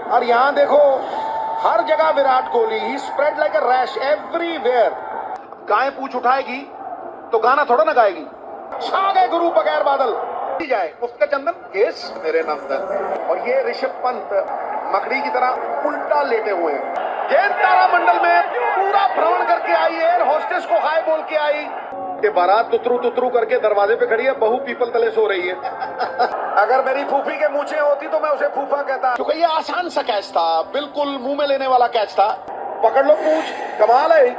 और यहाँ देखो हर जगह Virat Kohli, he spread like a rash everywhere. गाय पूछ उठाएगी तो गाना थोड़ा ना गाएगी। छा गए गुरु बगैर बादल जाए उसका चंदन केस मेरे नाम दर। और ये ऋषभ पंत मकड़ी की तरह उल्टा लेटे हुए हैं। गेंद तारामंडल में पूरा भ्रमण करके आई, एयर होस्टेस को हाय बोल के आई। ये बारात तुतरू तुतरू करके दरवाजे पे खड़ी है, बहू पीपल तले सो रही है। अगर मेरी फूफी के मूंछें होती तो मैं उसे फूफा कहता। क्योंकि ये आसान सा कैच था, बिल्कुल मुंह में लेने वाला कैच था। पकड़ लो पूछ, कमाल है।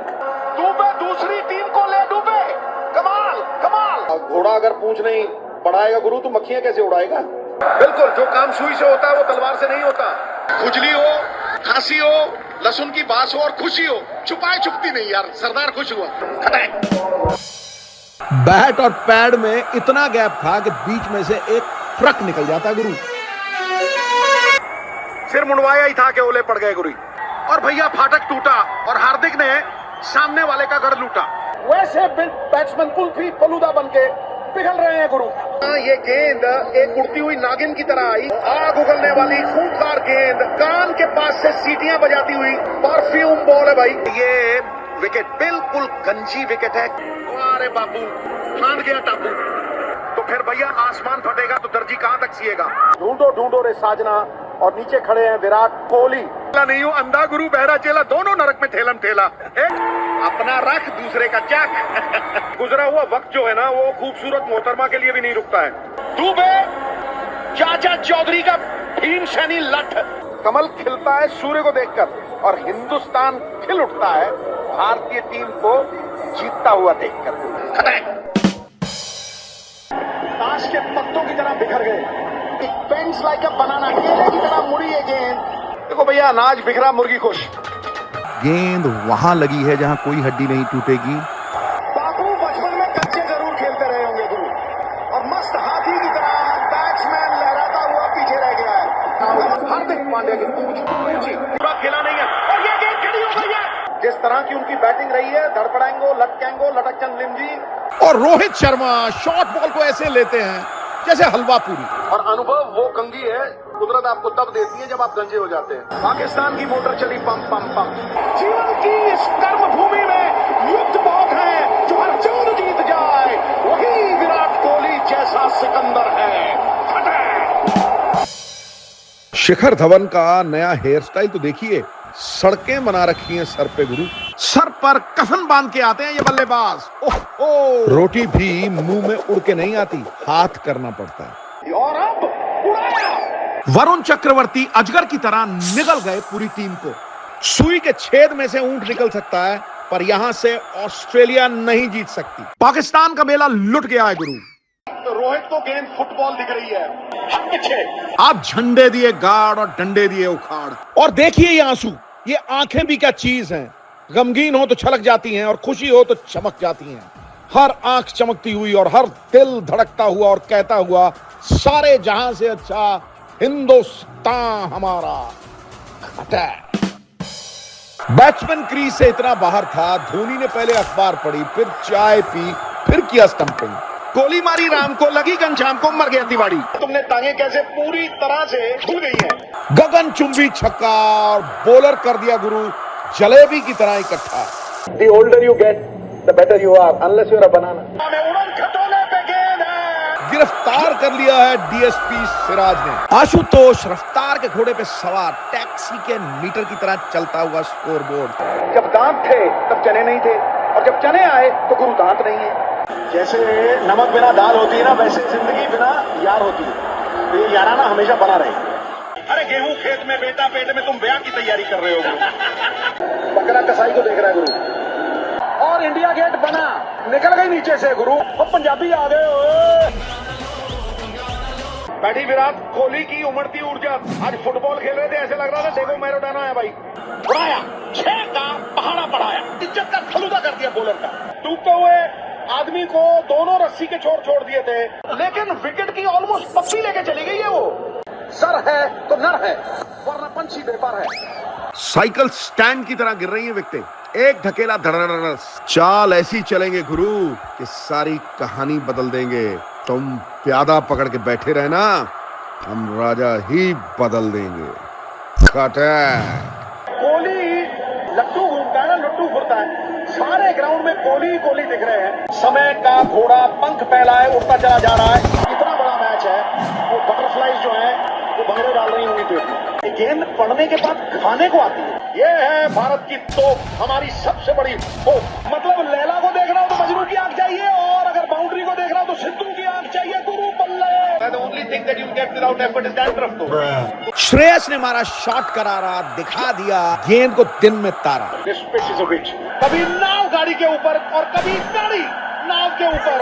डूबे दूसरी टीम को ले डूबे, कमाल कमाल। घोड़ा अगर पूछ नहीं बढ़ाएगा गुरु तो मक्खियां कैसे उड़ाएगा। बिल्कुल, जो काम सुई से होता है वो तलवार से नहीं होता। खुजली हो, खांसी हो, लहसुन की बास हो और खुशी हो, छुपाए छुपती नहीं यार। सरदार खुश हुआ। बैट और पैड में इतना गैप था कि बीच में से एक ट्रक निकल जाता गुरु। सिर मुंडवाया ही था कि ओले पड़ गए गुरु। और भैया फाटक टूटा और हार्दिक ने सामने वाले का गढ़ लूटा। वैसे बैट्समैन कुल्फी फलूदा बनके पिघल रहे हैं गुरु। ये गेंद एक उड़ती हुई नागिन की तरह आई, आग उगलने वाली खूंखार गेंद, कान के पास से सीटियां बजाती हुई परफ्यूम बॉल है भाई। ये विकेट बिल्कुल गंजी विकेट है। अरे बापू, फांद गया टापू। तो फिर भैया आसमान फटेगा तो दर्जी कहां तक सिएगा। ढूंढो ढूंढो रे साजना, और नीचे खड़े हैं विराट कोहली। नहीं हूं अंधा गुरु बहरा चेला, दोनों नरक में ठेलम ठेला। अपना रख दूसरे का चक। गुजरा हुआ वक्त जो है ना वो खूबसूरत मोहतरमा के लिए भी नहीं रुकता है। डूबे चाचा चौधरी का भीम सैनी लठ। कमल खिलता है सूर्य को देखकर और हिंदुस्तान खिल उठता है भारतीय टीम को जीतता हुआ देखकर। ताश के पत्तों की तरह बिखर गए। बेंड्स लाइक अ बनाना, केले की तरह मुड़ी है गेंद। देखो भैया, अनाज बिखरा मुर्गी खुश। गेंद वहां लगी है जहां कोई हड्डी नहीं टूटेगी। बापू बचपन में कच्चे जरूर खेलते रहे होंगे गुरु, और मस्त हाथी की तरह बैट्समैन लहराता हुआ पीछे रह गया है। हार्दिक पांड्या की पूरा खेला नहीं है और ये गेंद खड़ी हो गई है। जिस तरह की उनकी बैटिंग रही है, धड़पड़ाएंगो लटकेंगो लटक चंद लिम जी। और रोहित शर्मा शॉर्ट बॉल को ऐसे लेते हैं जैसे हलवा पूरी। और अनुभव वो कंघी है कुदरत आपको तब देती है जब आप गंजे हो जाते हैं। पाकिस्तान की मोटर चली पम पम पम। जीवन की इस कर्म भूमि में युद्ध बहुत है, जो हर जंग जीत जाए वही विराट कोहली जैसा सिकंदर है। शिखर धवन का नया हेयर स्टाइल तो देखिए, सड़कें बना रखी हैं सर पे गुरु। सर पर कफन बांध के आते हैं ये बल्लेबाज। ओह, रोटी भी मुंह में उड़ के नहीं आती, हाथ करना पड़ता है। और अब उड़ाया। वरुण चक्रवर्ती अजगर की तरह निगल गए पूरी टीम को। सुई के छेद में से ऊंट निकल सकता है, पर यहां से ऑस्ट्रेलिया नहीं जीत सकती। पाकिस्तान का बेला लुट गया है गुरु। तो रोहित को गेंद फुटबॉल दिख रही है। पीछे आप झंडे दिए गाड़ और डंडे दिए उखाड़। और देखिए ये आंसू, ये आंखें भी क्या चीज हैं। गमगीन हो तो छलक जाती हैं और खुशी हो तो चमक जाती हैं। हर आंख चमकती हुई और हर दिल धड़कता हुआ और कहता हुआ, सारे जहां से अच्छा हिंदुस्तान हमारा। बैट्समैन क्रीज से इतना बाहर था, धोनी ने पहले अखबार पढ़ी, फिर चाय पी, फिर किया स्टंपिंग। गोली मारी राम को, लगी घनश्याम को, मर गया तिवारी। तुमने टांगे कैसे पूरी तरह से खुल गई हैं। गगन चुंबी छक्का और बॉलर कर दिया गुरु जलेबी की तरह इकट्ठा। The older you get, the better you are, unless you're a banana। उड़न खटोले पे गेंद है। गिरफ्तार कर लिया है डीएसपी सिराज ने। आशुतोष रफ्तार के घोड़े पे सवार, टैक्सी के मीटर की तरह चलता हुआ स्कोरबोर्ड। जब दांत थे तब चने नहीं थे, और जब चने आए तो गुरु दांत नहीं है। जैसे नमक बिना दाल होती है ना, वैसे जिंदगी बिना यार होती है। तो ये याराना हमेशा बना रहे। अरे गेहूं खेत में, बेटा पेट में, तुम ब्याह की तैयारी कर रहे हो गुरु। बकरा कसाई को देख रहा है गुरु। और इंडिया गेट बना, निकल गई नीचे से गुरु। वो पंजाबी आ गए हो। बैठी विराट कोहली की उमड़ती ऊर्जा। आज फुटबॉल खेल रहे थे, ऐसे लग रहा था देखो मैराडोना है भाई। उड़ाया, छह का पहाड़ा पढ़ाया, इज्जत का फलूदा कर दिया बॉलर का। डूबते हुए आदमी को दोनों रस्सी के छोड़ दिए थे, लेकिन विकेट की ऑलमोस्ट पप्पी लेके चली गई है वो। सर है तो नर है, वरना पंछी बेकार है। साइकिल स्टैंड की तरह गिर रही है विकेटें। एक ढकेला धड़धड़, चाल ऐसी चलेंगे गुरु कि सारी कहानी बदल देंगे। तुम प्यादा पकड़ के बैठे रहना, हम राजा ही बदल देंगे। अटैक। कोहली लट्टू घूमता है ना, लट्टू फुरता है, सारे ग्राउंड में कोहली ही कोहली दिख रहे हैं। समय का घोड़ा पंख फैलाए उड़ता चला जा रहा है। इतना बड़ा मैच है, वो बटरफ्लाईज जो है वो भंगड़े डाल रही होंगी पेट में। ये गेंद पड़ने के बाद खाने को आती है। ये है भारत की तोप, हमारी सबसे बड़ी तोप। मतलब लैला को देख रहा हो तो मजनू की आंख चाहिए, और अगर बाउंड्री को देख रहा हो तो सिद्धू की आंख चाहिए। गुरु बल्ले। The only thing that you get without effort is dandruff तो। श्रेयस ने मारा शॉट करारा, दिखा दिया गेंद को दिन में तारा। This pitch is a witch। कभी नाव गाड़ी के ऊपर और कभी गाड़ी नाव के ऊपर।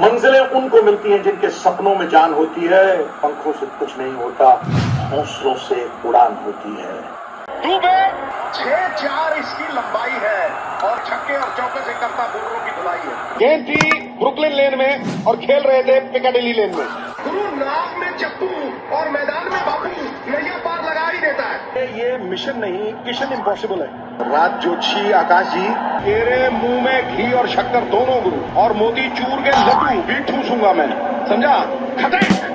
मंजिलें उनको मिलती हैं जिनके सपनों में जान होती है। पंखों से कुछ नहीं होता, हौसलों से उड़ान होती है। डूबे 6-4 इसकी लंबाई है और छक्के और चौके से करता बुर्रों की धुलाई है। गेंद थी ब्रुकलिन लेन में और खेल रहे थे पिकाडेली लेन में। गुरु नाव में चप्पू और मैदान में बापू, नैया पार लगा ही देता है। ये मिशन नहीं, किशन इम्पॉसिबल है। राज जोशी, आकाश जी, तेरे मुंह में घी और शक्कर दोनों गुरु, और मोती चूर के लड्डू भी ठूसूंगा मैं, समझा? खतरे।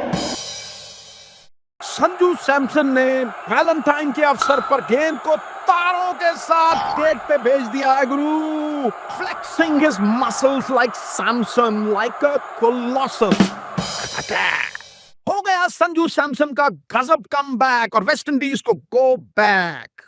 संजू सैमसन ने वैलेंटाइन के अवसर पर गेंद को तारों के साथ गेट पे भेज दिया है गुरु। Flexing his muscles like Samson, like अ कोलोसस। हो गया संजू सैमसन का गजब कमबैक और वेस्ट इंडीज को गो बैक।